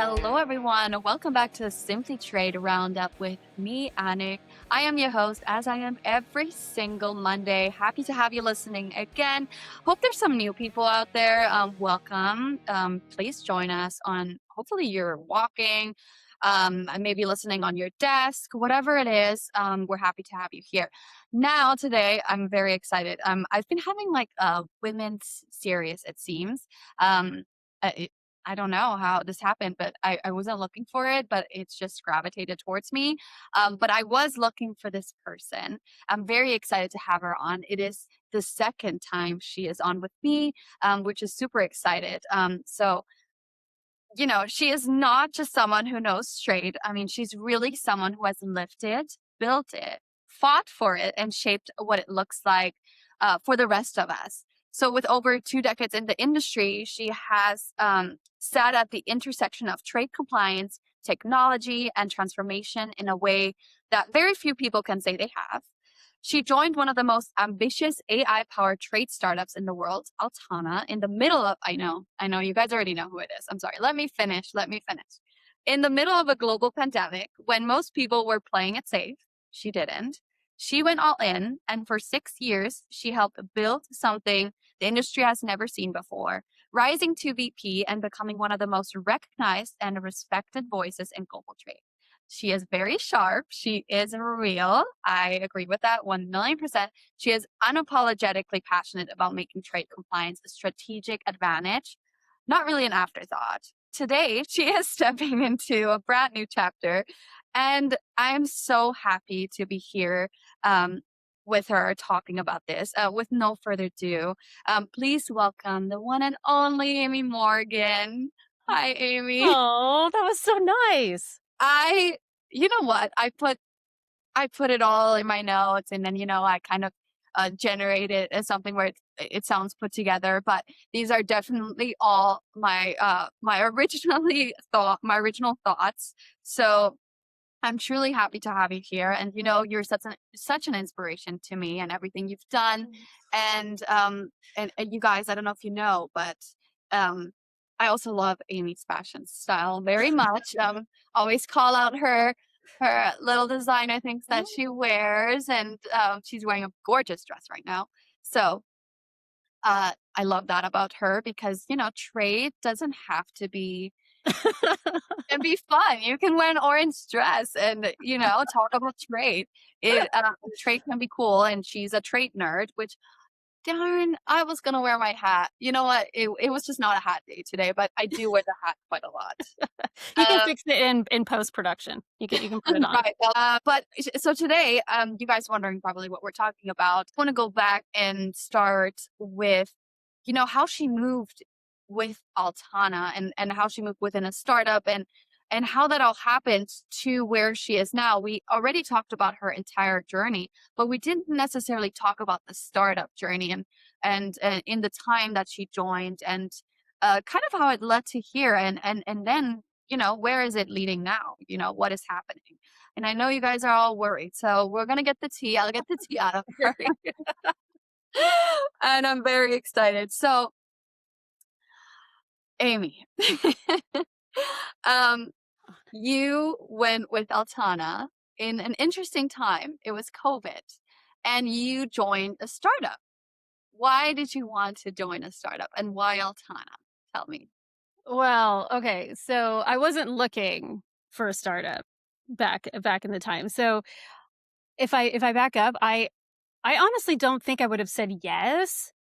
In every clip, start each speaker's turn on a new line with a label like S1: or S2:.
S1: Hello, everyone. Welcome back to Simply Trade Roundup with me, Annik. I am your host, as I am every single Monday. Happy to have you listening again. Hope there's some new people out there. Welcome. Please join us on, hopefully, you're walking, and maybe listening on your desk, whatever it is. We're happy to have you here. Now, today, I'm very excited. I've been having like a women's series, it seems. Um, I don't know how this happened, but I wasn't looking for it, but it's just gravitated towards me. But I was looking for this person. I'm very excited to have her on. It is the second time she is on with me, which is super excited. She is not just someone who knows trade. I mean, she's really someone who has lived it, built it, fought for it, and shaped what it looks like for the rest of us. So, with over 2 decades in the industry, she has sat at the intersection of trade compliance, technology, and transformation in a way that very few people can say they have. She joined one of the most ambitious AI-powered trade startups in the world, Altana, in the middle of, I know, you guys already know who it is. I'm sorry. Let me finish. In the middle of a global pandemic, when most people were playing it safe, she didn't. She went all in, and for 6 years, she helped build something the industry has never seen before, rising to VP and becoming one of the most recognized and respected voices in global trade. She is very sharp. She is real. I agree with that 1,000,000%. She is unapologetically passionate about making trade compliance a strategic advantage, not really an afterthought. Today, she is stepping into a brand new chapter, and I am so happy to be here with her talking about this. With no further ado, please welcome the one and only Amy Morgan. Hi, Amy.
S2: Oh, that was so nice.
S1: You know what? I put it all in my notes, and then I kind of generate it as something where it sounds put together. But these are definitely all my original thoughts. So I'm truly happy to have you here, and you're such an inspiration to me and everything you've done. And you guys, I don't know if you know, but um, I also love Amy's fashion style very much. Always call out her little designer things that she wears, and she's wearing a gorgeous dress right now. So I love that about her because trade doesn't have to be and be fun. You can wear an orange dress and talk about trade. Trade can be cool, and she's a trade nerd. Which darn, I was gonna wear my hat. You know what? It was just not a hat day today, but I do wear the hat quite a lot.
S2: You can
S1: Um,
S2: fix it in post-production. You can put it on.
S1: right. So today, you guys wondering probably what we're talking about. I want to go back and start with, how she moved with Altana and how she moved within a startup and how that all happened to where she is now. We already talked about her entire journey, but we didn't necessarily talk about the startup journey and in the time that she joined and kind of how it led to here and then where is it leading now? What is happening? And I know you guys are all worried, so we're gonna get the tea. I'll get the tea out of her, and I'm very excited. So, Amy, um, you went with Altana in an interesting time. It was COVID, and you joined a startup. Why did you want to join a startup, and why Altana? Tell me.
S2: Well, okay, so I wasn't looking for a startup back in the time. So if I back up, I honestly don't think I would have said yes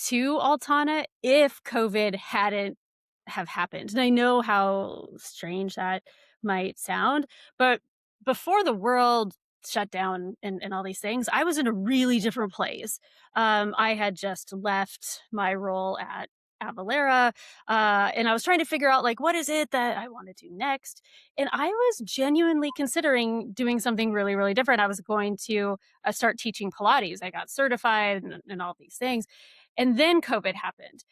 S2: to Altana if COVID hadn't have happened. And I know how strange that might sound, but before the world shut down and all these things, I was in a really different place. I had just left my role at Avalera, and I was trying to figure out like what is it that I want to do next. And I was genuinely considering doing something really, really different. I was going to start teaching Pilates. I got certified and all these things, and then COVID happened.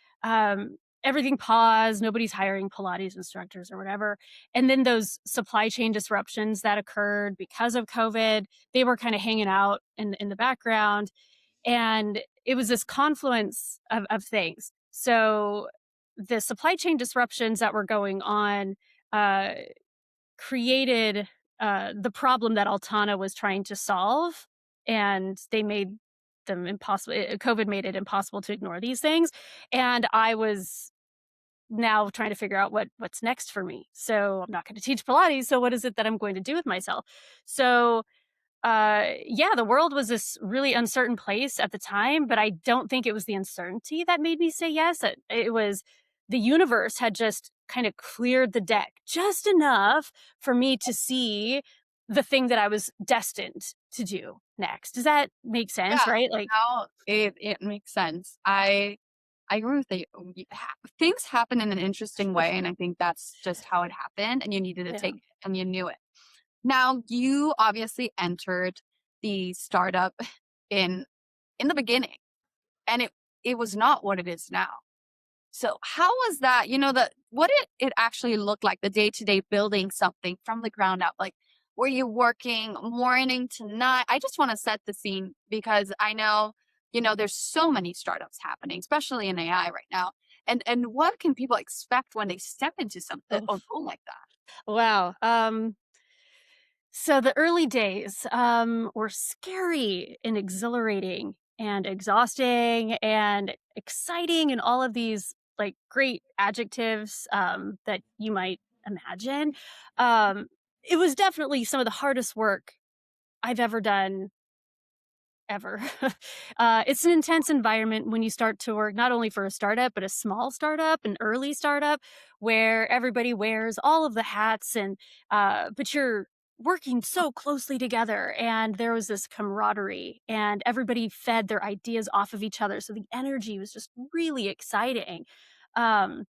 S2: Everything paused. Nobody's hiring Pilates instructors or whatever. And then those supply chain disruptions that occurred because of COVID, they were kind of hanging out in the background. And it was this confluence of things. So the supply chain disruptions that were going on uh, created the problem that Altana was trying to solve, and they made them impossible. COVID made it impossible to ignore these things, and I was now trying to figure out what's next for me. So I'm not going to teach Pilates. So what is it that I'm going to do with myself? So yeah, the world was this really uncertain place at the time, but I don't think it was the uncertainty that made me say yes. It was the universe had just kind of cleared the deck just enough for me to see the thing that I was destined to do next. Does that make sense,
S1: Yeah,
S2: right? Like,
S1: now it makes sense. I agree with you. Things happen in an interesting way, and I think that's just how it happened, and you needed to
S2: yeah.
S1: take it, and you knew it. Now, you obviously entered the startup in in the beginning, and it was not what it is now. So how was that? You know, the what it actually looked like, the day-to-day building something from the ground up? Like, were you working morning to night? I just want to set the scene because I know, there's so many startups happening, especially in AI right now. And what can people expect when they step into something
S2: Oh,
S1: or go like that?
S2: wow. So the early days were scary and exhilarating and exhausting and exciting and all of these like great adjectives that you might imagine. Um, it was definitely some of the hardest work I've ever done ever. It's an intense environment when you start to work not only for a startup, but a small startup, an early startup, where everybody wears all of the hats and but you're working so closely together and there was this camaraderie and everybody fed their ideas off of each other. So the energy was just really exciting. Um,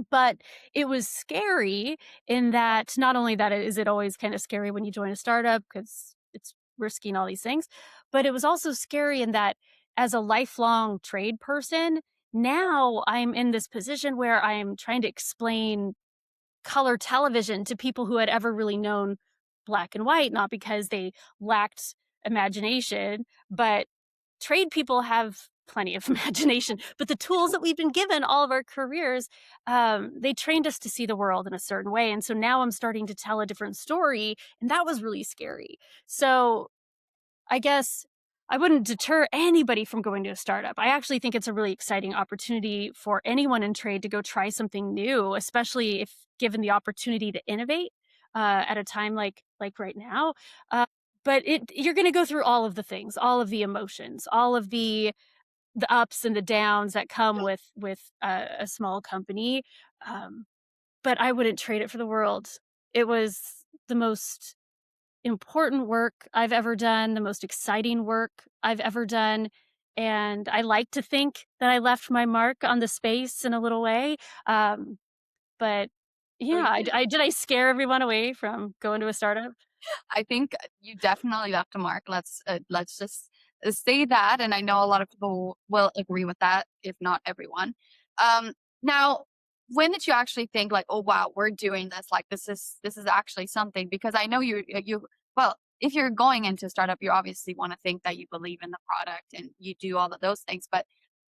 S2: but it was scary in that not only that is it always kind of scary when you join a startup because it's risking all these things, but it was also scary in that as a lifelong trade person, now I'm in this position where I'm trying to explain color television to people who had ever really known black and white, not because they lacked imagination, but trade people have plenty of imagination. But the tools that we've been given all of our careers, they trained us to see the world in a certain way. And so now I'm starting to tell a different story. And that was really scary. So I guess I wouldn't deter anybody from going to a startup. I actually think it's a really exciting opportunity for anyone in trade to go try something new, especially if given the opportunity to innovate at a time like right now. Uh, but you're going to go through all of the things, all of the emotions, all of the ups and the downs that come with a small company. Um, but I wouldn't trade it for the world. It was the most important work I've ever done, the most exciting work I've ever done, and I like to think that I left my mark on the space in a little way, um, but
S1: So
S2: yeah,
S1: you did.
S2: did I scare everyone away from going to a startup?
S1: I think you definitely left a mark. Let's just say that, and I know a lot of people will agree with that, if not everyone. Now, when did you actually think like, oh wow, we're doing this? Like this is actually something because I know you well, if you're going into a startup, you obviously want to think that you believe in the product and you do all of those things, but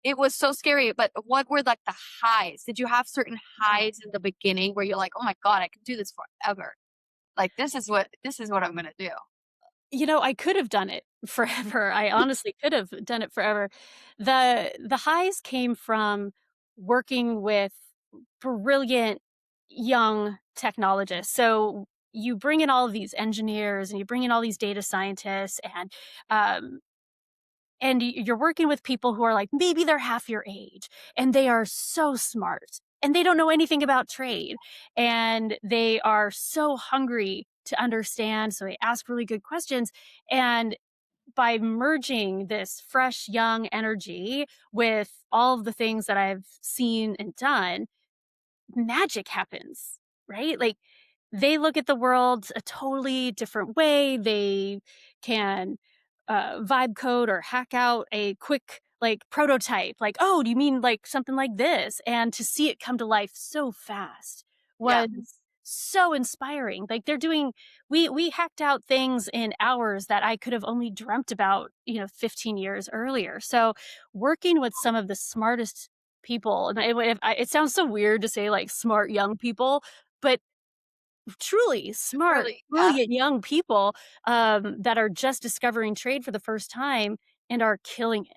S1: it was so scary. But what were like the highs? Did you have certain highs in the beginning where you're like, oh my God, I could do this forever? Like, this is what I'm gonna do.
S2: You know, I could have done it forever. I honestly could have done it forever. The highs came from working with brilliant young technologists. So you bring in all of these engineers and you bring in all these data scientists um you're working with people who are like maybe they're half your age and they are so smart and they don't know anything about trade and they are so hungry to understand, so they ask really good questions. And by merging this fresh young energy with all of the things that I've seen and done, magic happens, right? Like they look at the world a totally different way. They can vibe code or hack out a quick like prototype. Like, oh, do you mean like something like this? And to see it come to life so fast
S1: Yeah.
S2: was so inspiring. Like they're doing, we hacked out things in hours that I could have only dreamt about, 15 years earlier. So working with some of the smartest people, and it sounds so weird to say like smart young people, but truly smart,
S1: Really, yeah,
S2: brilliant young people, that are just discovering trade for the first time and are killing it.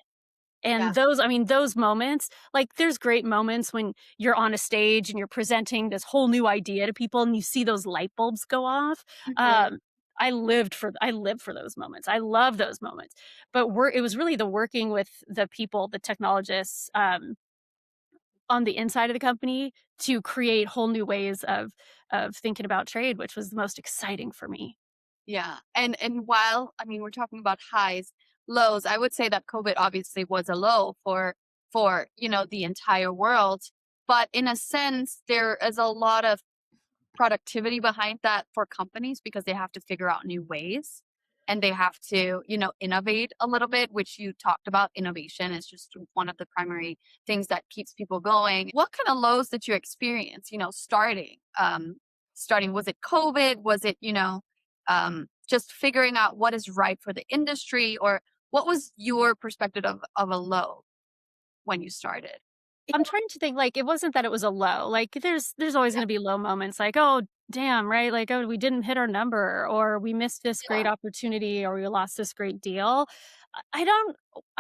S1: yeah.
S2: And those I mean, those moments, like, there's great moments when you're on a stage and you're presenting this whole new idea to people and you see those light bulbs go off.
S1: Mhm.
S2: Um, I live for those moments. I love those moments. But it was really the working with the people, the technologists, on the inside of the company to create whole new ways of thinking about trade, which was the most exciting for me.
S1: Yeah, and while I mean, we're talking about highs, lows, I would say that COVID obviously was a low for, the entire world, but in a sense, there is a lot of productivity behind that for companies because they have to figure out new ways and they have to, innovate a little bit, which you talked about. Innovation is just one of the primary things that keeps people going. What kind of lows did you experience, starting, was it COVID? Was it, just figuring out what is right for the industry, or what was your perspective of a low when you started?
S2: I'm trying to think, like, it wasn't that it was a low, like, there's always
S1: Yeah,
S2: gonna be low moments, like, "Oh, damn," right? Like, "Oh, we didn't hit our number," or "We missed this great
S1: yeah,
S2: opportunity," or "We lost this great deal." I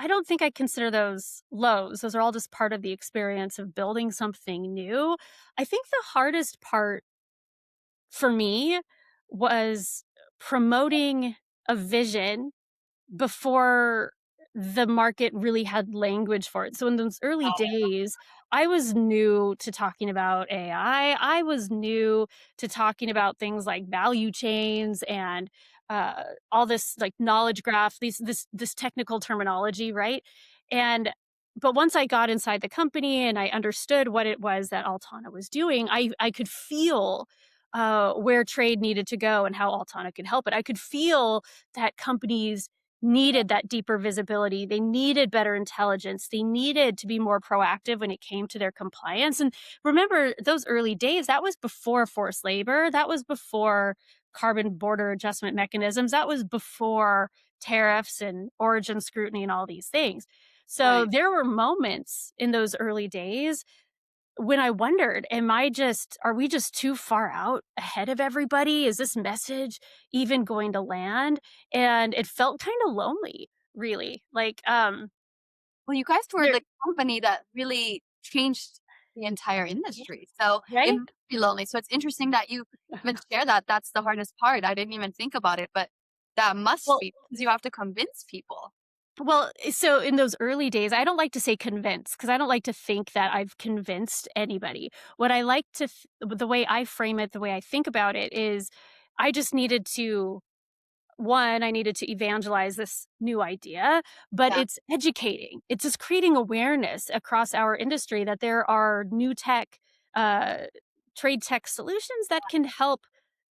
S2: don't think I consider those lows, those are all just part of the experience of building something new. I think the hardest part for me was promoting a vision before the market really had language for it. So in those early days, I was new to talking about AI. I was new to talking about things like value chains and all this like knowledge graph, this technical terminology, right? And but once I got inside the company and I understood what it was that Altana was doing, I could feel where trade needed to go and how Altana could help it. I could feel that companies needed that deeper visibility. They needed better intelligence. They needed to be more proactive when it came to their compliance. And remember, those early days, that was before forced labor. That was before carbon border adjustment mechanisms. That was before tariffs and origin scrutiny and all these things. So
S1: right.
S2: there were moments in those early days when I wondered, are we just too far out ahead of everybody? Is this message even going to land? And it felt kind of lonely, really. Like,
S1: Well, you guys were
S2: there,
S1: the company that really changed the entire industry, so it
S2: right?
S1: must be lonely. So it's interesting that you even share that. That's the hardest part. I didn't even think about it, but that must
S2: Well,
S1: be because you have to convince people.
S2: so in those early days, I don't like to say convince because I don't like to think that I've convinced anybody. What I like to, the way I frame it, the way I think about it is I just needed to one, I needed to evangelize this new idea, but
S1: Yeah,
S2: it's educating. It's just creating awareness across our industry that there are new tech, uh, trade tech solutions that can help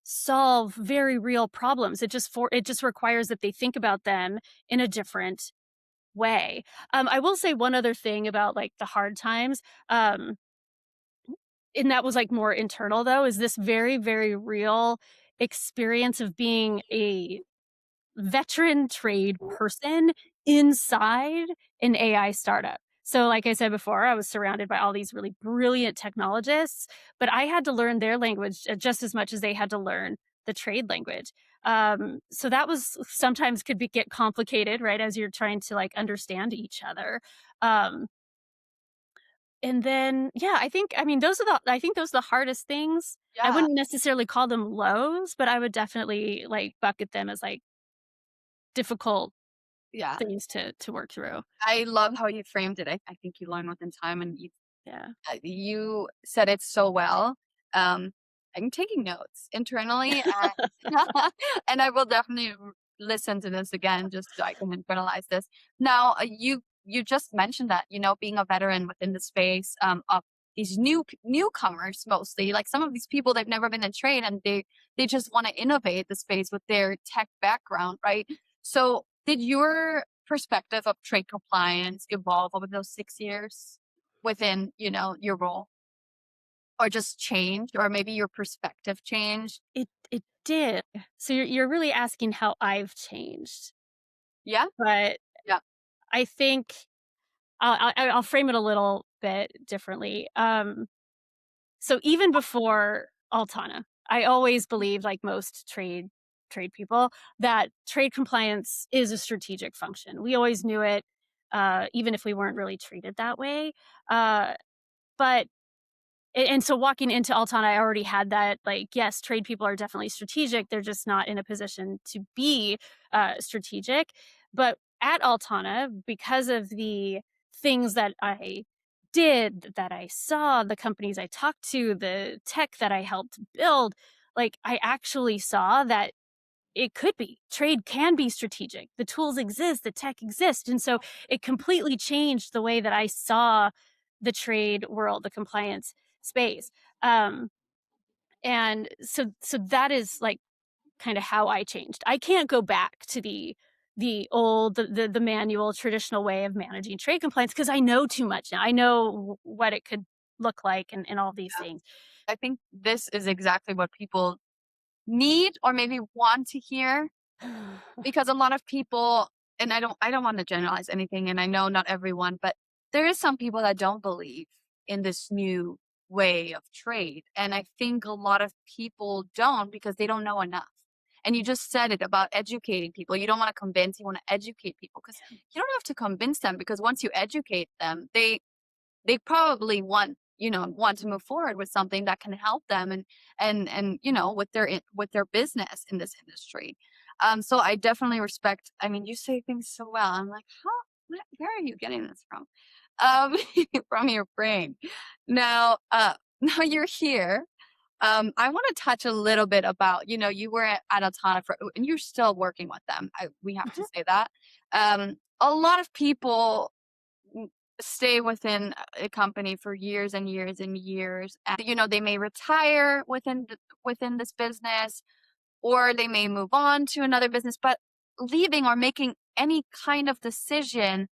S2: solve very real problems. It just requires that they think about them in a different way. I will say one other thing about like the hard times, um, and that was like more internal though, is this very, very real experience of being a veteran trade person inside an AI startup. So, like I said before, I was surrounded by all these really brilliant technologists, but I had to learn their language just as much as they had to learn the trade language. So that was sometimes get complicated, right? As you're trying to like understand each other. Um, and then, yeah, I think those are the hardest things. I
S1: yeah,
S2: wouldn't necessarily call them lows, but I would definitely like bucket them as like difficult
S1: yeah.
S2: things to work through.
S1: I love how you framed it. I think you learn within time, and
S2: Yeah.
S1: you said it so well. Um, I'm taking notes internally, and and I will definitely listen to this again just so I can internalize this. Now, you just mentioned that being a veteran within the space of these newcomers, mostly like some of these people, they've never been in trade and they just want to innovate the space with their tech background, right? So did your perspective of trade compliance evolve over those 6 years within, your role? Or just change, or maybe your perspective changed?
S2: It did. So you're really asking how I've changed,
S1: Yeah?
S2: but
S1: Yeah.
S2: I think I'll frame it a little bit differently. So even before Altana, I always believed, like most trade people, that trade compliance is a strategic function. We always knew it, even if we weren't really treated that way. Uh, but and so walking into Altana, I already had that, like, yes, trade people are definitely strategic. They're just not in a position to be strategic. But at Altana, because of the things that I did, that I saw, the companies I talked to, the tech that I helped build, like, I actually saw that it could be. Trade can be strategic. The tools exist, the tech exists. And so it completely changed the way that I saw the trade world, the compliance space. Um, and so that is like kind of how I changed. I can't go back to the old the manual traditional way of managing trade compliance because I know too much now. I know what it could look like and all these things.
S1: I think this is exactly what people need or maybe want to hear, because a lot of people, and I don't want to generalize anything, and I know not everyone, but there is some people that don't believe in this new way of trade. And I think a lot of people don't because they don't know enough. And you just said it about educating people. You don't want to convince, you want to educate people, because you don't have to convince them, because once you educate them, they probably want to move forward with something that can help them, and with their business in this industry. So I definitely respect. I mean, you say things so well. I'm like, huh, where are you getting this from? um from your brain. Now, now you're here. I want to touch a little bit about, you were at Altana and you're still working with them. We have to
S2: Mhm.
S1: say that. A lot of people n- stay within a company for years and years and years. And, they may retire within this business, or they may move on to another business, but leaving or making any kind of decision,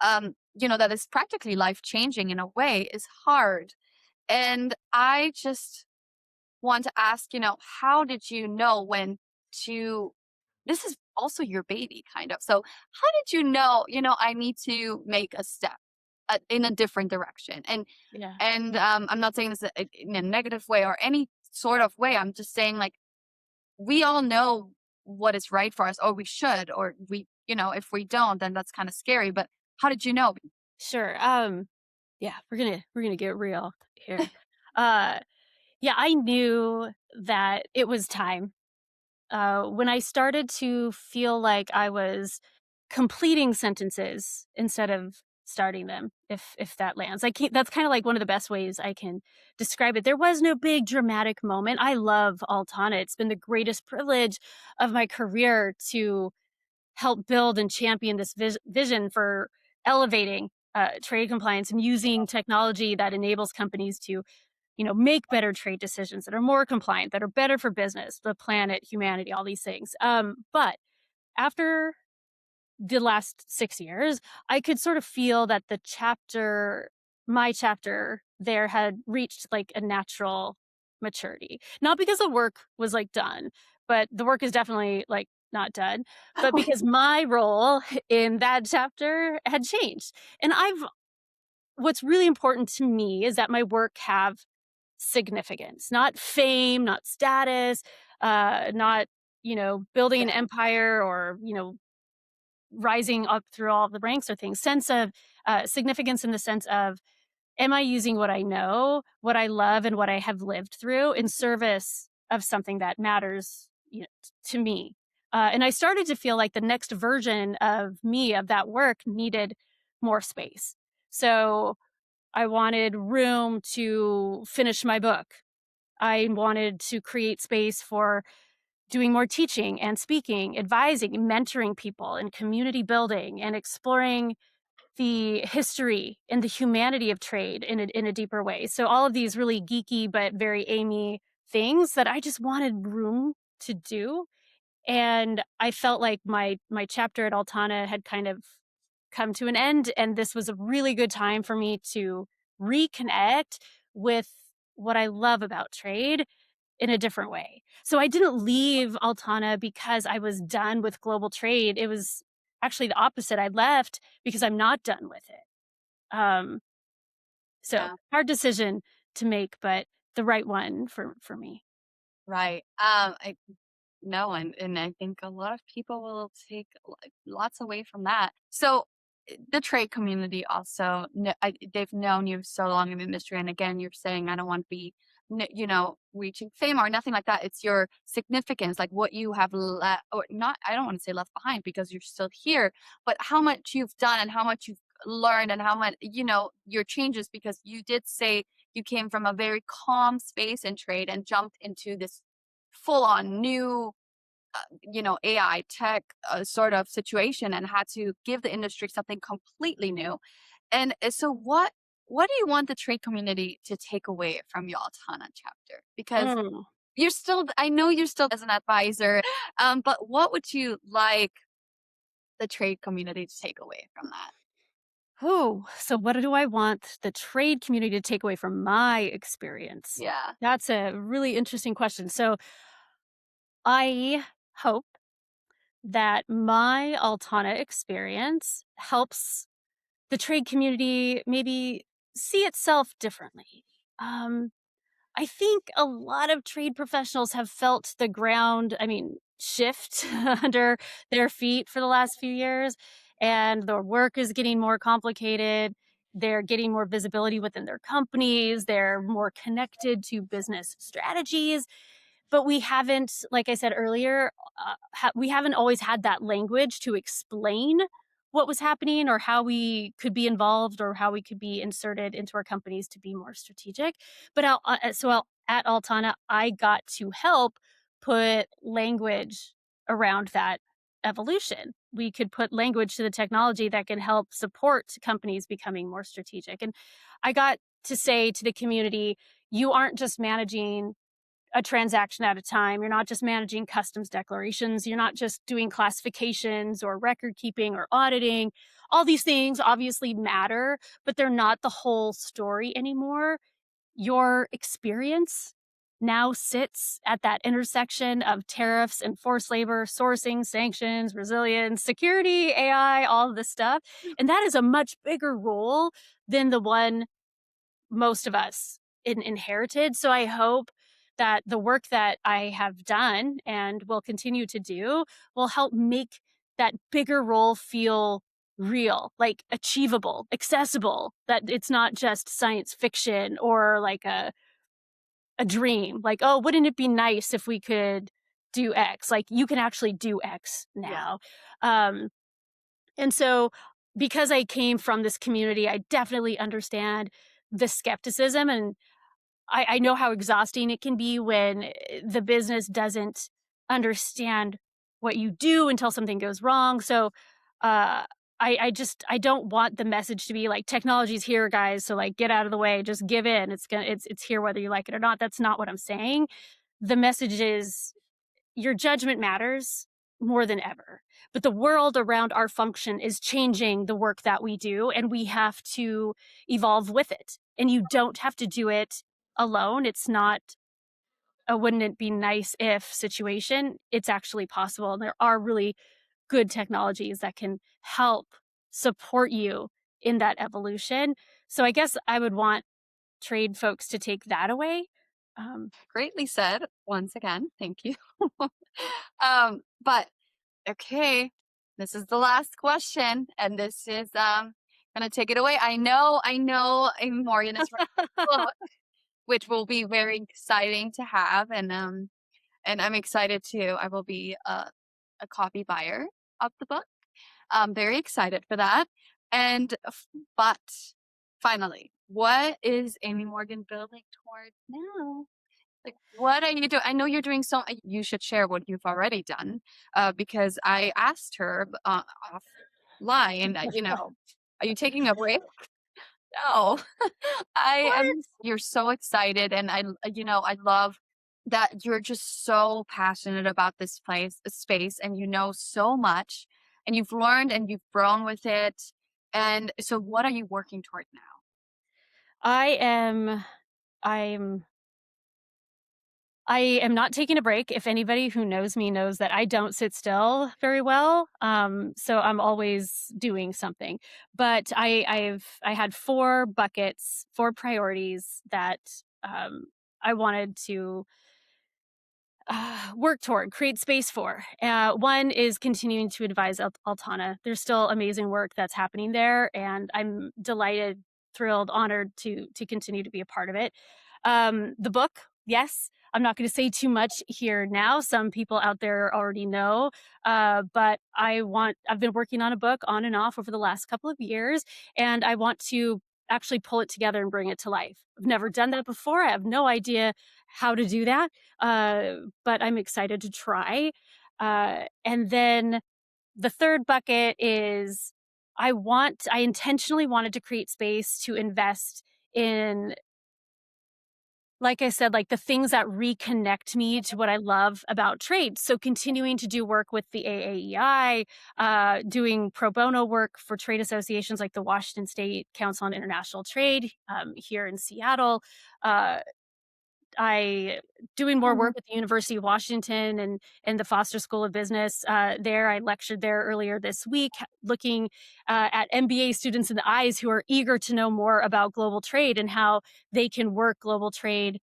S1: that is practically life changing in a way, is hard. And I just want to ask, how did you know when to, this is also your baby kind of. So how did you know, I need to make a step in a different direction?
S2: Yeah.
S1: And I'm not saying this in a negative way or any sort of way. I'm just saying, like, we all know what is right for us, or we should, or if we don't, then that's kind of scary. But how did you know?
S2: Sure. Yeah, we're gonna get real here. Uh yeah, I knew that it was time. When I started to feel like I was completing sentences instead of starting them, if that lands. I can't That's kind of like one of the best ways I can describe it. There was no big dramatic moment. I love Altana. It's been the greatest privilege of my career to help build and champion this vision for elevating trade compliance and using technology that enables companies to, make better trade decisions that are more compliant, that are better for business, the planet, humanity, all these things. But after the last 6 years, I could sort of feel that my chapter there had reached like a natural maturity. Not because the work was like done, but the work is definitely like not done, but because my role in that chapter had changed. And what's really important to me is that my work have significance, not fame, not status, not, building an empire or, rising up through all the ranks or things. Sense of significance in the sense of, am I using what I know, what I love, and what I have lived through in service of something that matters, to me? And I started to feel like the next version of me, of that work, needed more space. So I wanted room to finish my book. I wanted to create space for doing more teaching and speaking, advising, mentoring people, and community building, and exploring the history and the humanity of trade in a deeper way. So all of these really geeky but very Amy things that I just wanted room to do. And I felt like my chapter at Altana had kind of come to an end, and this was a really good time for me to reconnect with what I love about trade in a different way. So I didn't leave Altana because I was done with global trade. It was actually the opposite. I left because I'm not done with it. Um, so
S1: Yeah.
S2: hard decision to make, but the right one for me.
S1: Right. I no, and I think a lot of people will take lots away from that. So the trade community also, they've known you so long in the industry, and again, you're saying I don't want to be, reaching fame or nothing like that. It's your significance, like what you have left, or not. I don't want to say left behind because you're still here, but how much you've done and how much you've learned and how much your changes. Because you did say you came from a very calm space in trade and jumped into this full on new AI tech sort of situation and had to give the industry something completely new. And so what do you want the trade community to take away from your Altana chapter? Because
S2: Mm.
S1: I know you're still as an advisor, but what would you like the trade community to take away from that?
S2: Oh, so what do I want the trade community to take away from my experience?
S1: Yeah.
S2: That's a really interesting question. So I hope that my Altana experience helps the trade community maybe see itself differently. Um, I think a lot of trade professionals have felt the ground, shift under their feet for the last few years, and their work is getting more complicated. They're getting more visibility within their companies. They're more connected to business strategies. But we haven't, like I said earlier, we haven't always had that language to explain what was happening or how we could be involved or how we could be inserted into our companies to be more strategic. But at Altana, I got to help put language around that evolution. We could put language to the technology that can help support companies becoming more strategic. And I got to say to the community, you aren't just managing a transaction at a time. You're not just managing customs declarations. You're not just doing classifications or record keeping or auditing. All these things obviously matter, but they're not the whole story anymore. Your experience now sits at that intersection of tariffs and forced labor, sourcing, sanctions, resilience, security, AI, all of this stuff. And that is a much bigger role than the one most of us inherited. So I hope that the work that I have done and will continue to do will help make that bigger role feel real, like achievable, accessible, that it's not just science fiction or like a dream. Like, oh, wouldn't it be nice if we could do X? Like, you can actually do X
S1: Yeah.
S2: now. Um, and so, because I came from this community, I definitely understand the skepticism, and I know how exhausting it can be when the business doesn't understand what you do until something goes wrong. So, uh, I don't want the message to be like technology's here, guys. So like get out of the way, just give in. It's here whether you like it or not. That's not what I'm saying. The message is your judgment matters more than ever. But the world around our function is changing the work that we do, and we have to evolve with it. And you don't have to do it alone. It's not a wouldn't it be nice if situation. It's actually possible. And there are really good technologies that can help support you in that evolution. So I guess I would want trade folks to take that away. Um,
S1: Greatly said once again. Thank you. But okay, this is the last question, and this is gonna take it away. I know Morgan is writing a book, which will be very exciting to have, and I'm excited too. I will be a copy buyer of the book. I'm very excited for that. But finally, what is Amy Morgan building toward now? Like, what are you doing? I know you're doing you should share what you've already done, because I asked her offline, are you taking a break? No. I
S2: what?
S1: am You're so excited, and I love that you're just so passionate about this space, and you know so much, and you've learned and you've grown with it. And so what are you working toward now?
S2: I am I'm I am not taking a break. If anybody who knows me knows that I don't sit still very well. So I'm always doing something. But I had 4 buckets, 4 priorities that I wanted to work toward, create space for. One is continuing to advise Altana. There's still amazing work that's happening there, and I'm delighted, thrilled, honored to continue to be a part of it. The book, yes, I'm not going to say too much here now. Some people out there already know, but I've been working on a book on and off over the last couple of years, and I want to actually pull it together and bring it to life. I've never done that before. I have no idea how to do that, but I'm excited to try. And then the third bucket is I intentionally wanted to create space to invest in, like I said, like the things that reconnect me to what I love about trade. So continuing to do work with the AAEI, doing pro bono work for trade associations like the Washington State Council on International Trade here in Seattle. I doing more work with the University of Washington and the Foster School of Business there. I lectured there earlier this week, looking at MBA students in the eyes who are eager to know more about global trade and how they can work global trade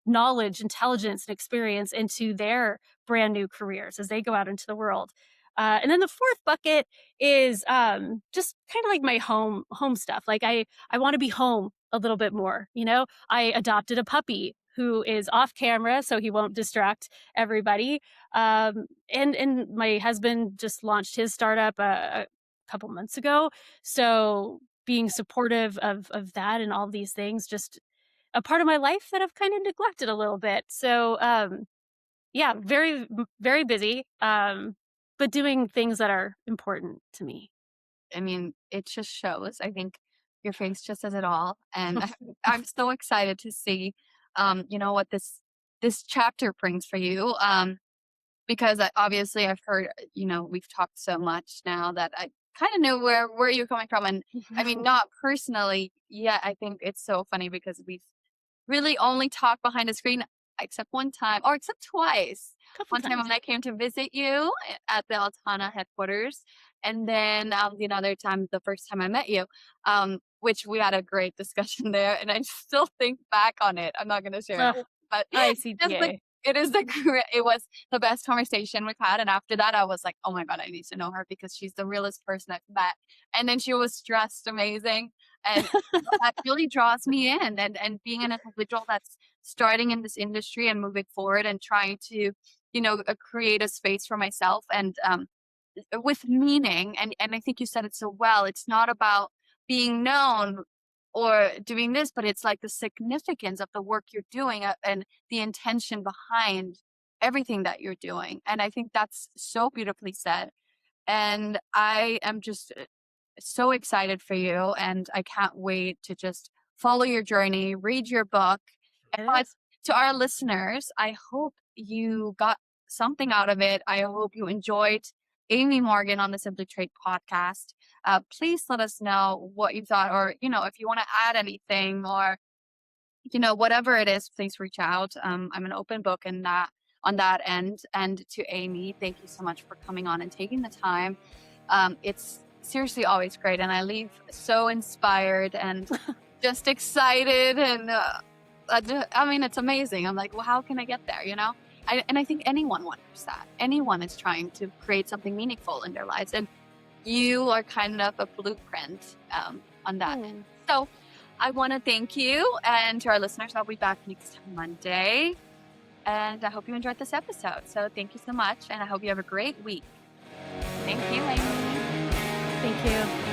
S2: knowledge, intelligence, and experience into their brand new careers as they go out into the world. And then the fourth bucket is just kind of like my home stuff. Like I want to be home a little bit more. You know, I adopted a puppy who is off camera, so he won't distract everybody. And my husband just launched his startup a couple months ago, so being supportive of that and all these things, just a part of my life that I've kind of neglected a little bit. So, yeah, very busy, but doing things that are important to me.
S1: I mean, it just shows. I think your face just says it all, and I'm so excited to see, what this chapter brings for you. Because obviously I've heard, we've talked so much now that I kind of knew where you're coming from, and I mean, not personally yet. I think it's so funny because we've really only talked behind the screen except one time or except twice.
S2: Couple
S1: One time
S2: times.
S1: when I came to visit you at the Altana headquarters, and then the other time, the first time I met you, which we had a great discussion there, and I still think back on it. I'm not going to share it,
S2: Ugh,
S1: but just like
S2: ICTA.
S1: it was the best conversation we've had. And after that, I was like, oh my God, I need to know her because she's the realest person I've met. And then she was dressed amazing. And that really draws me in, and being an individual that's starting in this industry and moving forward and trying to, create a space for myself and with meaning. And I think you said it so well. It's not about being known or doing this, but it's like the significance of the work you're doing and the intention behind everything that you're doing. And I think that's so beautifully said. And I am just so excited for you. And I can't wait to just follow your journey, read your book. But
S2: Yes.
S1: to our listeners, I hope you got something out of it. I hope you enjoyed Amy Morgan on the Simply Trade podcast. Please let us know what you thought, or, if you want to add anything, or, whatever it is, please reach out. I'm an open book in that on that end. And to Amy, thank you so much for coming on and taking the time. It's seriously always great. And I leave so inspired and just excited. And I mean, it's amazing. I'm like, well, how can I get there? And I think anyone wonders that. Anyone is trying to create something meaningful in their lives. And you are kind of a blueprint on that end. So I want to thank you. And to our listeners, I'll be back next Monday. And I hope you enjoyed this episode. So thank you so much. And I hope you have a great week. Thank you, Amy.
S2: Thank you.